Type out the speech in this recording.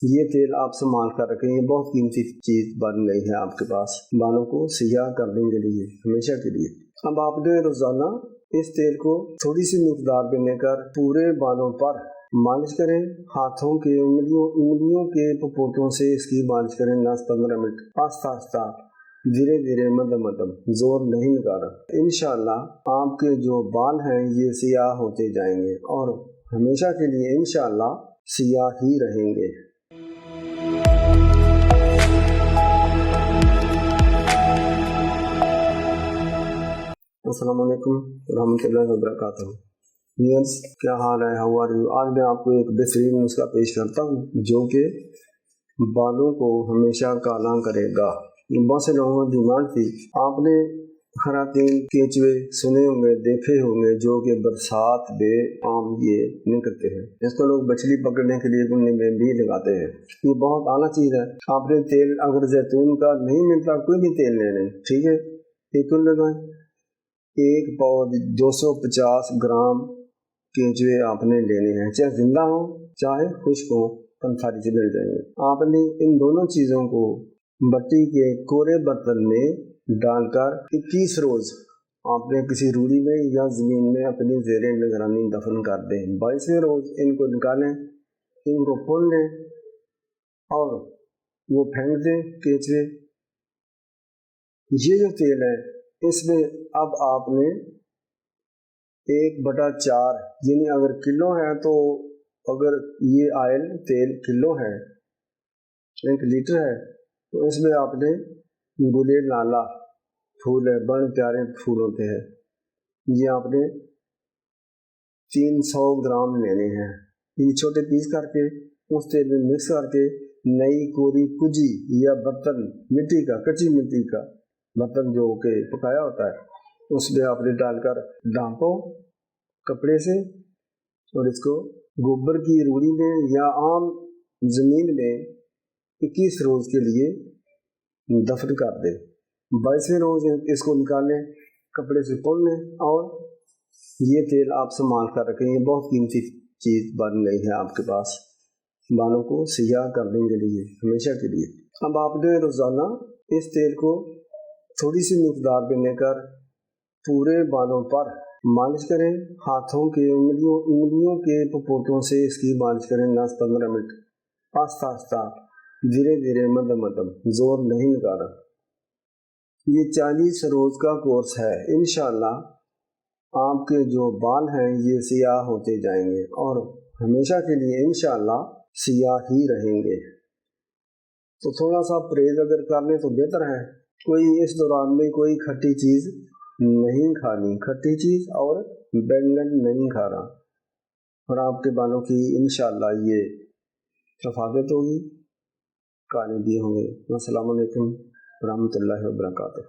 یہ تیل آپ سنبھال کر رکھیں، یہ بہت قیمتی چیز بن گئی ہے آپ کے پاس بالوں کو سیاہ کرنے کے لیے ہمیشہ کے لیے۔ اب آپ نے روزانہ اس تیل کو تھوڑی سی مقدار میں لے کر پورے بالوں پر مالش کریں، ہاتھوں کے انگلیوں کے پپوتوں سے اس کی مالش کریں 10-15 منٹ، آہستہ آہستہ، دھیرے دھیرے، مدم مدم، زور نہیں لگانا۔ انشاءاللہ آپ کے جو بال ہیں یہ سیاہ ہوتے جائیں گے اور ہمیشہ کے لیے انشاءاللہ سیاہ ہی رہیں گے۔ السلام علیکم ورحمۃ اللہ وبرکاتہ۔ ویئرز، کیا حال ہے؟ How are you? آج میں آپ کو ایک بہترین نسخہ پیش کرتا ہوں جو کہ بالوں کو ہمیشہ کالا کرے گا۔ بہت سے لوگوں کی ڈیمانڈ تھی، آپ نے خواتین کیچوے سنے ہوں گے، دیکھے ہوں گے، جو کہ برسات بے عام یہ نکلتے ہیں، اس کو لوگ مچھلی پکڑنے کے لیے کنڈی میں بھی لگاتے ہیں۔ یہ بہت اعلیٰ چیز ہے۔ آپ نے تیل اگر زیتون کا نہیں ملتا، کوئی بھی تیل لے لیں، ٹھیک ہے، ایک لگائیں، 1 پاؤ 250 گرام کیچوے آپ نے لینے ہیں، چاہے زندہ ہوں چاہے خشک ہوں، پنساری سے مل جائیں گے۔ آپ نے ان دونوں چیزوں کو مٹی کے کورے برتن میں ڈال کر 21 روز آپ نے کسی روڑی میں یا زمین میں اپنی زیر نگرانی دفن کر دیں۔ 22ویں روز ان کو نکالیں، ان کو کھول لیں اور وہ پھینک دیں کیچوے۔ یہ جو تیل ہے اس میں اب آپ نے 1/4، یعنی اگر کلو ہے تو اگر یہ آئل تیل کلو ہے، 1 لیٹر ہے، تو اس میں آپ نے گلے لالا پھول ہے، بڑے پیارے پھول ہوتے ہیں، یہ آپ نے 300 گرام لینے ہیں۔ یہ چھوٹے پیس کر کے اس تیل میں مکس کر کے نئی کوری کجی یا برتن مٹی کا، کچی مٹی کا برتن جو کہ پکایا ہوتا ہے، اس میں آپ نے ڈال کر ڈھانپو کپڑے سے اور اس کو گوبر کی روڑی میں یا عام زمین میں 21 روز کے لیے دفن کر دیں۔ 22ویں روز اس کو نکالیں، کپڑے سے کھول لیں اور یہ تیل آپ سنبھال کر رکھیں، یہ بہت قیمتی چیز بن گئی ہے آپ کے پاس بالوں کو سیاہ کرنے کے لیے ہمیشہ کے لیے۔ اب آپ نے روزانہ اس تیل کو تھوڑی سی مقدار میں لے کر پورے بالوں پر مالش کریں، ہاتھوں کے انگلیوں کے پپوتوں سے اس کی مالش کریں 10-15 منٹ، آہستہ آہستہ، دھیرے دھیرے، مدم مدم، زور نہیں لگانا۔ یہ 40 روز کا کورس ہے۔ انشاءاللہ آپ کے جو بال ہیں یہ سیاہ ہوتے جائیں گے اور ہمیشہ کے لیے انشاءاللہ سیاہ ہی رہیں گے۔ تو تھوڑا سا پرہیز اگر کر لیں تو بہتر ہے۔ کوئی اس دوران میں کوئی کھٹی چیز نہیں کھانی، کھٹی چیز اور بینگن نہیں کھانا، اور آپ کے بالوں کی انشاءاللہ یہ حفاظت ہوگی، کالے بھی ہوں گے۔ السلام علیکم ورحمۃ اللہ وبرکاتہ۔